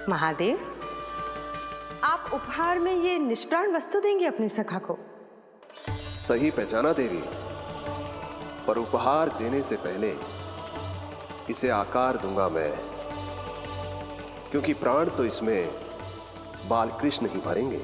महादेव, आप उपहार में ये निष्प्राण वस्तु देंगे अपनी सखा को? सही पहचाना देवी, पर उपहार देने से पहले इसे आकार दूंगा मैं, क्योंकि प्राण तो इसमें बाल कृष्ण ही भरेंगे।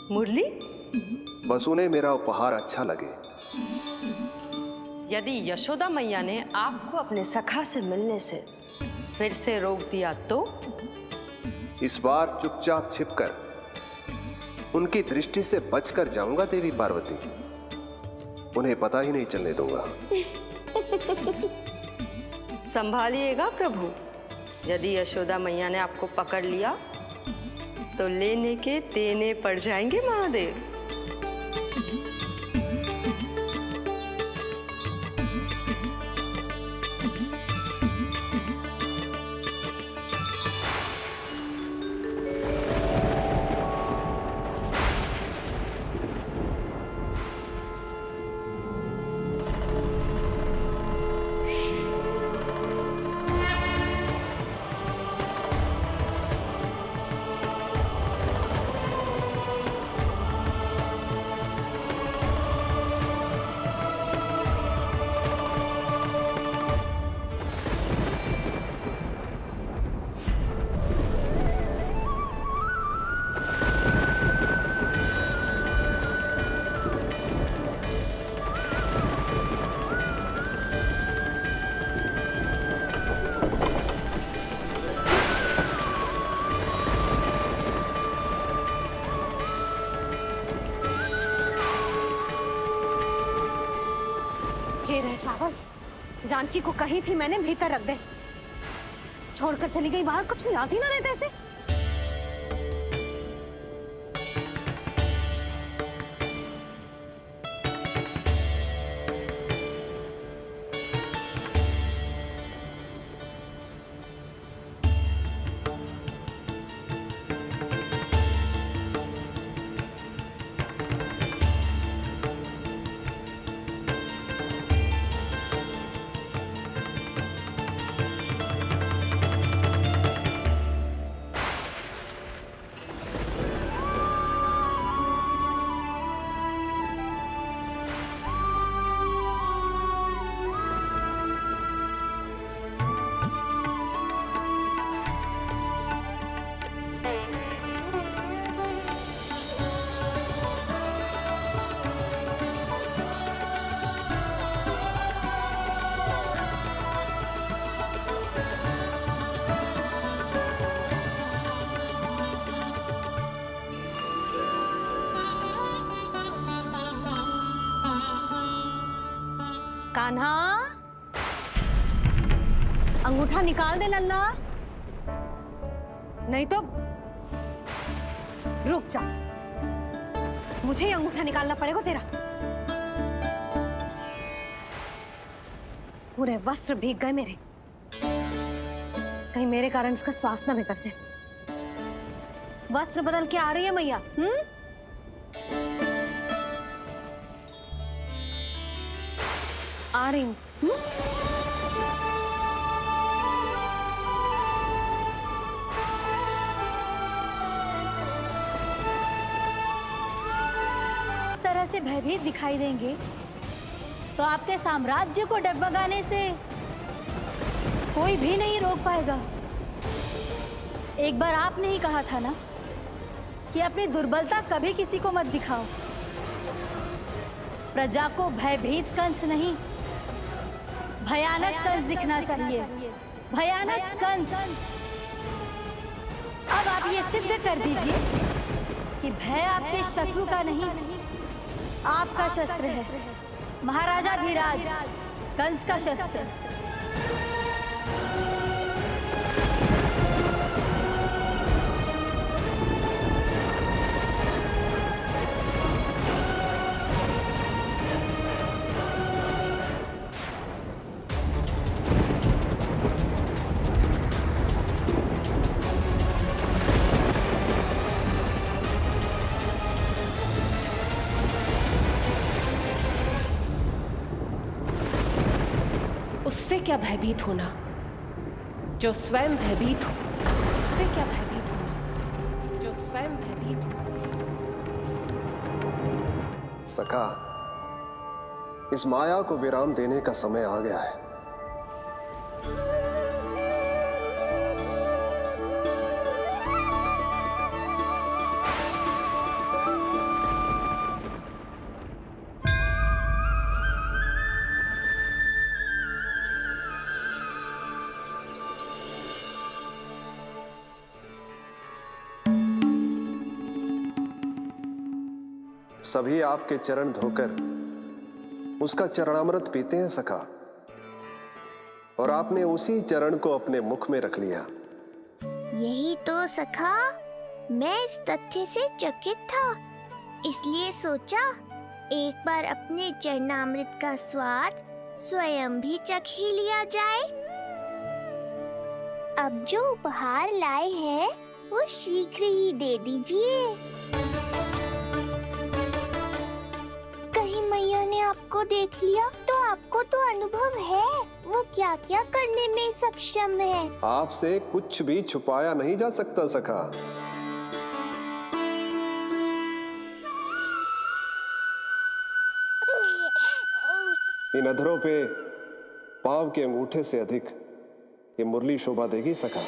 मुरली, बस उन्हें मेरा उपहार अच्छा लगे। यदि यशोदा मैया ने आपको अपने सखा से मिलने से फिर से रोक दिया तो? इस बार चुपचाप छिपकर उनकी दृष्टि से बचकर जाऊंगा देवी पार्वती, उन्हें पता ही नहीं चलने दूंगा। संभालिएगा प्रभु, यदि यशोदा मैया ने आपको पकड़ लिया तो लेने के देने पड़ जाएंगे महादेव। ये रहे चावल, जानकी को कही थी मैंने भीतर रख दे, छोड़कर चली गई बाहर, कुछ याद ही ना रहते ऐसे। कान्हा, अंगूठा निकाल दे नन्ना, नहीं तो रुक जा, मुझे ही अंगूठा निकालना पड़ेगा तेरा। पूरे वस्त्र भीग गए मेरे, कहीं मेरे कारण इसका श्वास ना बिगड़ जाए। वस्त्र बदल के आ रही है मैया। आ रही हूँ। इस तरह से भयभीत दिखाई देंगे तो आपके साम्राज्य को डगमगाने से कोई भी नहीं रोक पाएगा। एक बार आपने ही कहा था ना कि अपनी दुर्बलता कभी किसी को मत दिखाओ। प्रजा को भयभीत कंस नहीं, भयानक कंस दिखना चाहिए, भयानक कंस। अब आप ये सिद्ध कर दीजिए कि भय आपके शत्रु का नहीं, आपका शस्त्र है, महाराजा धीराज, कंस का शस्त्र। उससे क्या भयभीत होना जो स्वयं भयभीत हो, उससे क्या भयभीत होना जो स्वयं भयभीत हो। सखा, इस माया को विराम देने का समय आ गया है। सभी आपके चरण धोकर उसका चरणामृत पीते हैं सखा, और आपने उसी चरण को अपने मुख में रख लिया। यही तो सखा, मैं इस तथ्य से चकित था, इसलिए सोचा एक बार अपने चरणामृत का स्वाद स्वयं भी चख ही लिया जाए। अब जो उपहार लाए हैं वो शीघ्र ही दे दीजिए। कहीं मैया ने आपको देख लिया तो आपको तो अनुभव है वो क्या क्या करने में सक्षम है। आपसे कुछ भी छुपाया नहीं जा सकता सखा। इन अधरों पे पांव के अंगूठे से अधिक ये मुरली शोभा देगी सखा।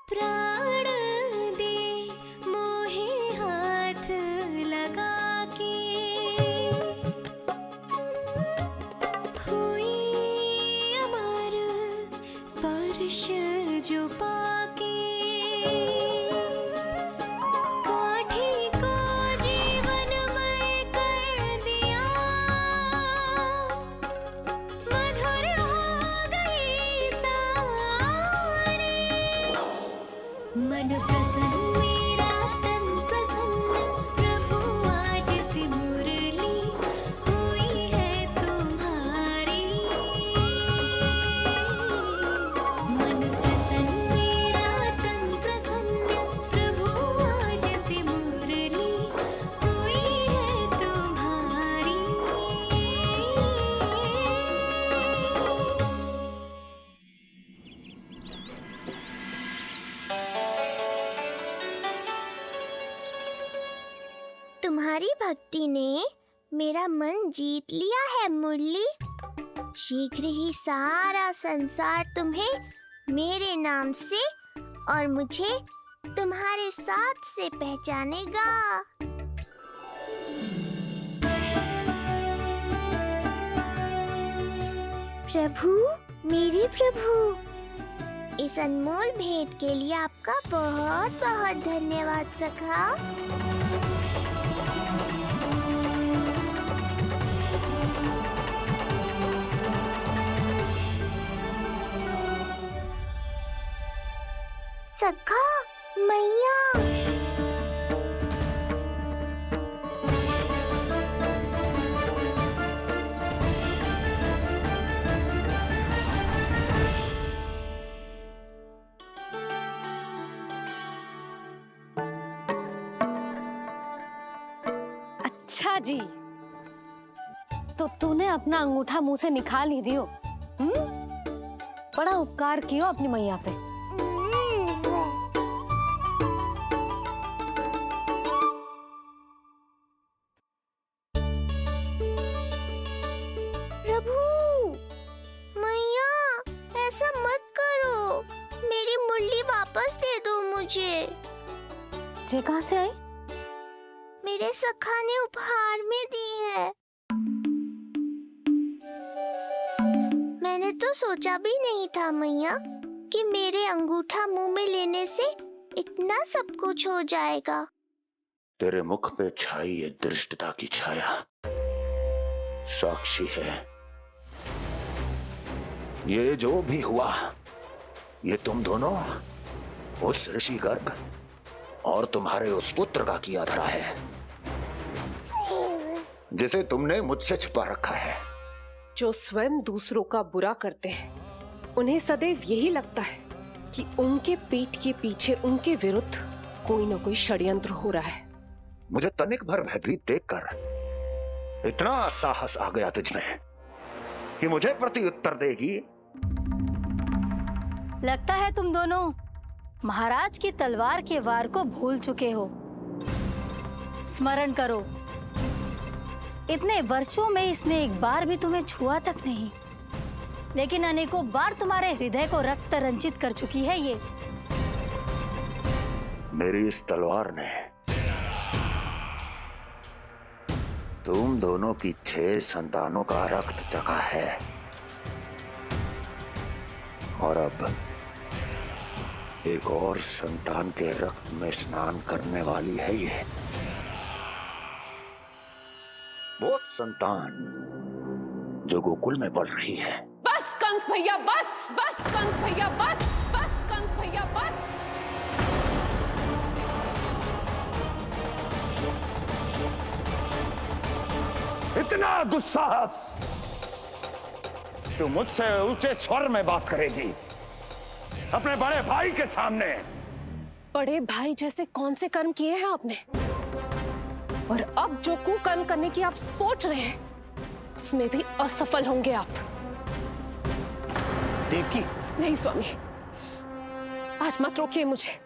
प्राण दे मोहे हाथ लगा के, हुई अमर स्पर्श जो पाके, काठी को जीवनमय कर दिया, मधुर हो गई सारी। मन प्रसन्न मेरा तन प्रसन्न, प्रभु आज से मुरली हुई है तुम्हारी। मन प्रसन्न मेरा तन प्रसन्न, प्रभु आज से मुरली हुई है तुम्हारी। तुम्हारी भक्ति ने मेरा मन जीत लिया है मुरली। शीघ्र ही सारा संसार तुम्हें मेरे नाम से और मुझे तुम्हारे साथ से पहचानेगा। प्रभु, मेरे प्रभु, इस अनमोल भेंट के लिए आपका बहुत बहुत धन्यवाद सखा। सखा, मैया, अच्छा जी, तो तूने अपना अंगूठा मुंह से निकाल ही दियो। बड़ा उपकार कियो अपनी मैया पे। ये कहाँ से आई? मेरे सखा ने उपहार में दी है। मैंने तो सोचा भी नहीं था मैया कि मेरे अंगूठा मुंह में लेने से इतना सब कुछ हो जाएगा। तेरे मुख पे छाई ये दृष्टता की छाया साक्षी है। ये जो भी हुआ, ये तुम दोनों, उस ऋषि गर्ग और तुम्हारे उस पुत्र का किया धरा है, जिसे तुमने मुझसे छुपा रखा है। जो स्वयं दूसरों का बुरा करते हैं, उन्हें सदैव यही लगता है कि उनके पीठ के पीछे उनके विरुद्ध कोई न कोई षड्यंत्र हो रहा है। मुझे तनिक भर भयभीत देखकर इतना साहस आ गया तुझमें कि मुझे प्रत्युत्तर देगी। लगता है तुम दोनों महाराज की तलवार के वार को भूल चुके हो। स्मरण करो, इतने वर्षों में इसने एक बार भी तुम्हें छुआ तक नहीं, लेकिन अनेकों बार तुम्हारे हृदय को रक्त रंजित कर चुकी है ये। मेरी इस तलवार ने तुम दोनों की 6 संतानों का रक्त चखा है, और अब एक और संतान के रक्त में स्नान करने वाली है ये। वो संतान जो गोकुल में पल रही है। बस कंस भैया बस, बस कंस भैया बस, बस कंस भैया बस। इतना दुस्साहस, तू मुझसे ऊंचे स्वर में बात करेगी अपने बड़े भाई के सामने? बड़े भाई जैसे कौन से कर्म किए हैं आपने? और अब जो कुकर्म करने की आप सोच रहे हैं, उसमें भी असफल होंगे आप। देवकी, नहीं स्वामी, आज मत रोकिए मुझे।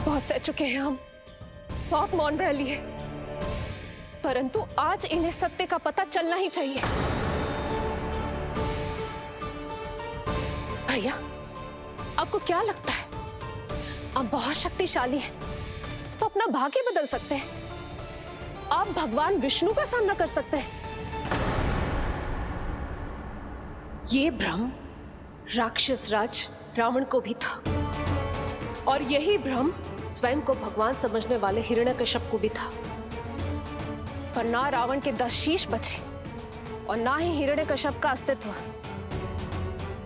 बहुत सह चुके हैं हम, बहुत मौन रह लिए, परंतु आज इन्हें सत्य का पता चलना ही चाहिए। भैया, आपको क्या लगता है आप बहुत शक्तिशाली हैं, तो अपना भाग्य बदल सकते हैं? आप भगवान विष्णु का सामना कर सकते हैं। ये भ्रम राक्षस राज रावण को भी था, और यही भ्रम स्वयं को भगवान समझने वाले हिरण्यकश्यप को भी था। पर ना रावण के 10 शीश बचे और ना ही हिरण्यकश्यप का अस्तित्व।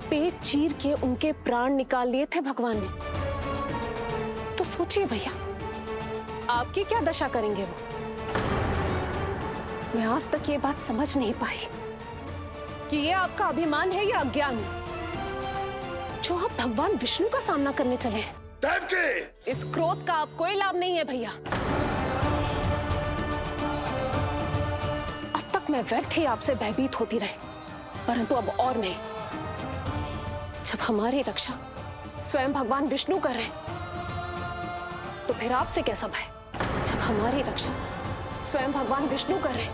पेट चीर के उनके प्राण निकाल लिए थे भगवान ने। तो सोचिए भैया, आपकी क्या दशा करेंगे वो? मैं आज तक ये बात समझ नहीं पाई कि ये आपका अभिमान है या अज्ञान, जो आप भगवान विष्णु का सामना करने चले हैं। देवकी! इस क्रोध का आप कोई लाभ नहीं है भैया। अब तक मैं व्यर्थ ही आपसे भयभीत होती रही, परंतु अब और नहीं। जब हमारी रक्षा स्वयं भगवान विष्णु कर रहे हैं, तो फिर आपसे कैसा भय? जब हमारी रक्षा स्वयं भगवान विष्णु कर रहे हैं,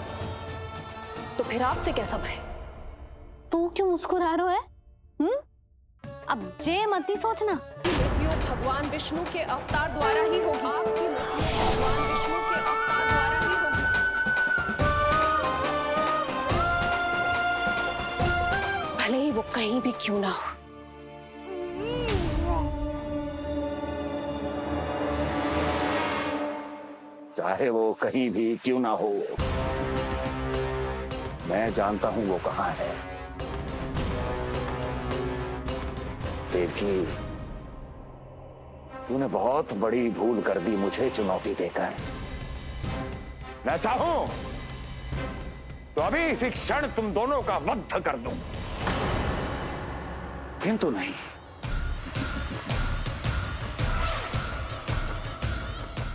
तो फिर आपसे कैसा भय? तू क्यों मुस्कुरा रहा है? अब जे मत ही सोचना। मृत्यु भगवान विष्णु के अवतार द्वारा ही होगी। आपकी मृत्यु भगवान विष्णु के अवतार द्वारा ही होगी। भले ही वो कहीं भी क्यों ना हो। चाहे वो कहीं भी क्यों ना हो, मैं जानता हूं वो कहां है। देवकी, तूने बहुत बड़ी भूल कर दी मुझे चुनौती देकर। मैं चाहूं तो अभी इसी क्षण तुम दोनों का वध कर दूं, किंतु नहीं।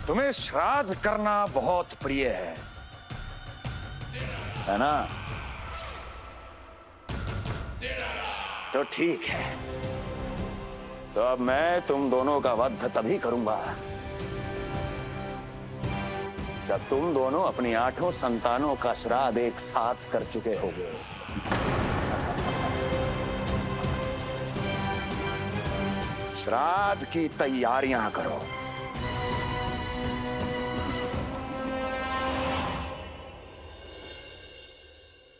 तुम्हें श्राद्ध करना बहुत प्रिय है ना? तो ठीक है, तो अब मैं तुम दोनों का वध तभी करूंगा जब तुम दोनों अपनी 8 संतानों का श्राद्ध एक साथ कर चुके होगे। श्राद्ध की तैयारियां करो।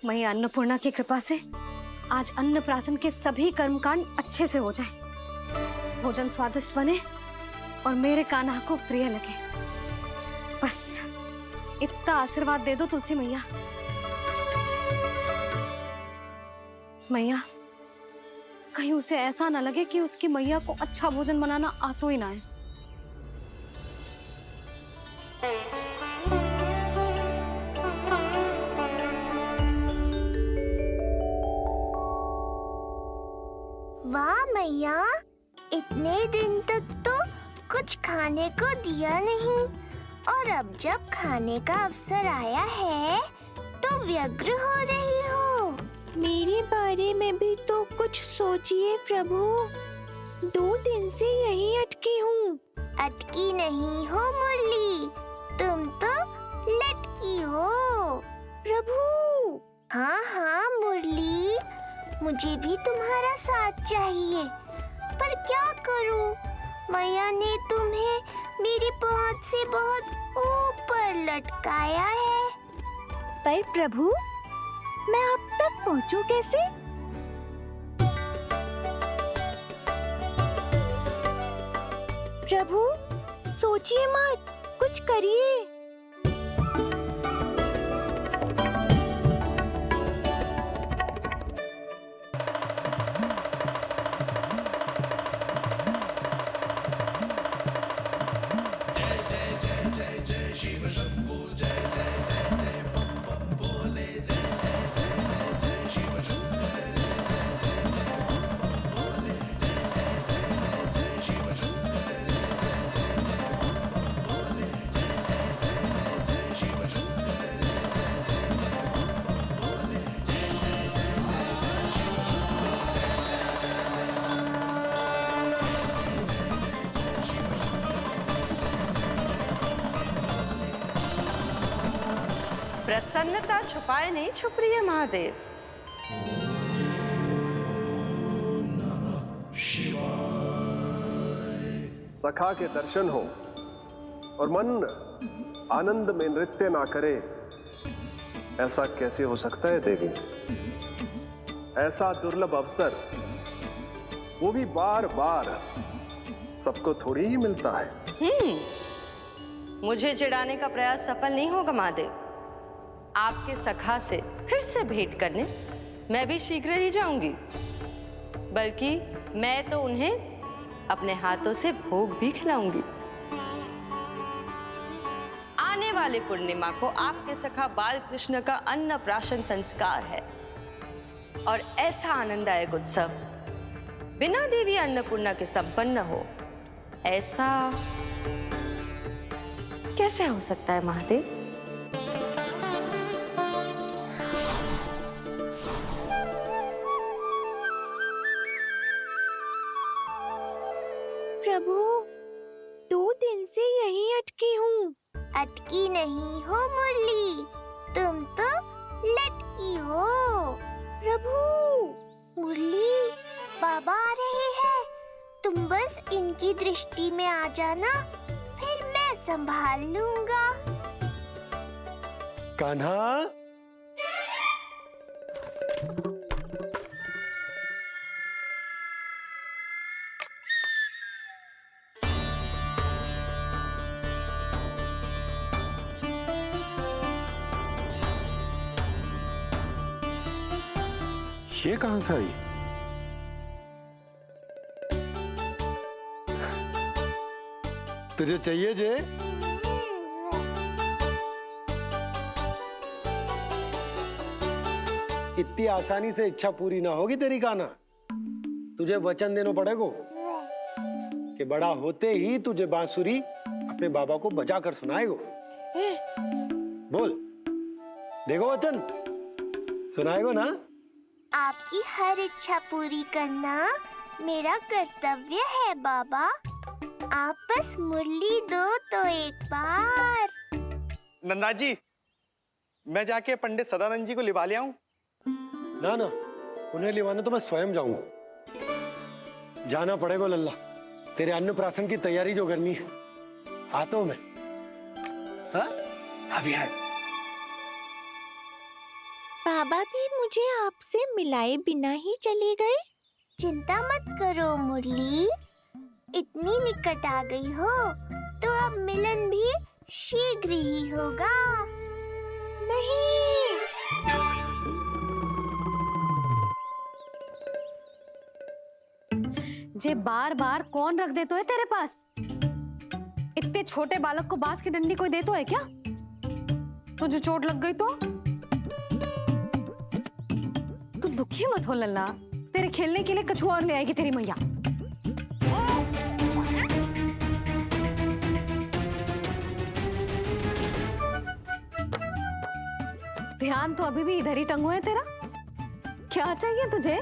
मैया अन्नपूर्णा की कृपा से आज अन्नप्राशन के सभी कर्मकांड अच्छे से हो जाए, भोजन स्वादिष्ट बने और मेरे कान्हा को प्रिय लगे। बस इतना आशीर्वाद दे दो तुलसी मैया। मैया, कहीं उसे ऐसा ना लगे कि उसकी मैया को अच्छा भोजन बनाना आता ही ना है। वाह मैया, इतने दिन तक तो कुछ खाने को दिया नहीं, और अब जब खाने का अवसर आया है तो व्यग्र हो रही हो। मेरे बारे में भी तो कुछ सोचिए प्रभु। 2 दिन से यहीं अटकी हूँ। अटकी नहीं हो मुरली, तुम तो लटकी हो। प्रभु। हाँ हाँ मुरली, मुझे भी तुम्हारा साथ चाहिए, पर क्या करूं? मैया ने तुम्हें मेरी पहुंच से बहुत ऊपर लटकाया है। पर प्रभु, मैं अब तक पहुंचूं कैसे? प्रभु, सोचिए मत, कुछ करिए। प्रसन्नता छुपाए नहीं छुप रही है महादेव। सखा के दर्शन हो और मन आनंद में नृत्य ना करे, ऐसा कैसे हो सकता है देवी? ऐसा दुर्लभ अवसर, वो भी बार बार, सबको थोड़ी ही मिलता है। मुझे चिढ़ाने का प्रयास सफल नहीं होगा महादेव। आपके सखा से फिर से भेंट करने मैं भी शीघ्र ही जाऊंगी, बल्कि मैं तो उन्हें अपने हाथों से भोग भी खिलाऊंगी। आने वाले पूर्णिमा को आपके सखा बाल कृष्ण का अन्नप्राशन संस्कार है, और ऐसा आनंददायक उत्सव बिना देवी अन्नपूर्णा के संपन्न हो, ऐसा कैसे हो सकता है महादेव? प्रभु, 2 दिन से यहीं अटकी हूँ। अटकी नहीं हो मुरली, तुम तो लटकी हो। प्रभु। मुरली, बाबा आ रहे हैं, तुम बस इनकी दृष्टि में आ जाना, फिर मैं संभाल लूंगा। कान्हा, ये कहां से आई? तुझे चाहिए जे? इतनी आसानी से इच्छा पूरी ना होगी तेरी कान्हा। तुझे वचन देना पड़ेगा कि बड़ा होते ही तुझे बांसुरी अपने बाबा को बजा कर सुनाएगो। बोल, देखो वचन सुनाएगो ना? आपकी हर इच्छा पूरी करना मेरा कर्तव्य है बाबा। आप बस मुरली दो तो एक बार। नंदा जी, मैं जाके पंडित सदानंद जी को लिवा ले आऊं? ना ना, उन्हें लिवाना तो मैं स्वयं जाऊंगा। जाना पड़ेगा लल्ला, तेरे अन्नप्राशन की तैयारी जो करनी है। आता हूं मैं। हाँ, अभी है। बाबा भी मुझे आपसे मिलाए बिना ही चले गए। चिंता मत करो मुरली, इतनी निकट आ गई हो तो अब मिलन भी शीघ्र ही होगा। नहीं, जे बार बार कौन रख देतो है तेरे पास? इतने छोटे बालक को बांस की डंडी कोई देतो है क्या? तुझे चोट लग गई तो? तू दुखी मत हो लल्ला, तेरे खेलने के लिए कछुआ और ले आएगी तेरी मैया। ध्यान तो अभी भी इधर ही टंगू है तेरा। क्या चाहिए तुझे?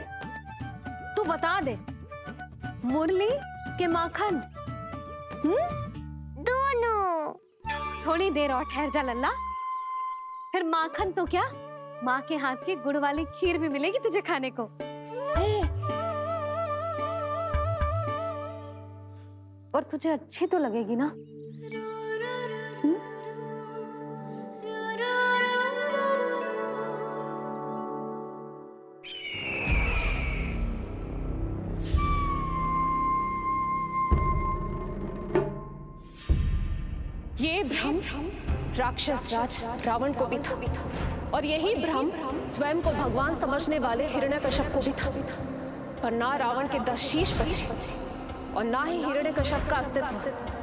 तू बता दे। मुरली के माखन? दोनों। थोड़ी देर और ठहर जा लल्ला, फिर माखन तो क्या, माँ के हाथ की गुड़ वाली खीर भी मिलेगी तुझे खाने को। और तुझे अच्छी तो लगेगी ना? ये भ्रम राक्षस राज रावण को भी था, और यही भ्रम स्वयं को भगवान समझने वाले हिरण्यकश्यप को भी था। पर ना रावण के 10 शीश बचे और ना ही हिरण्यकश्यप का अस्तित्व।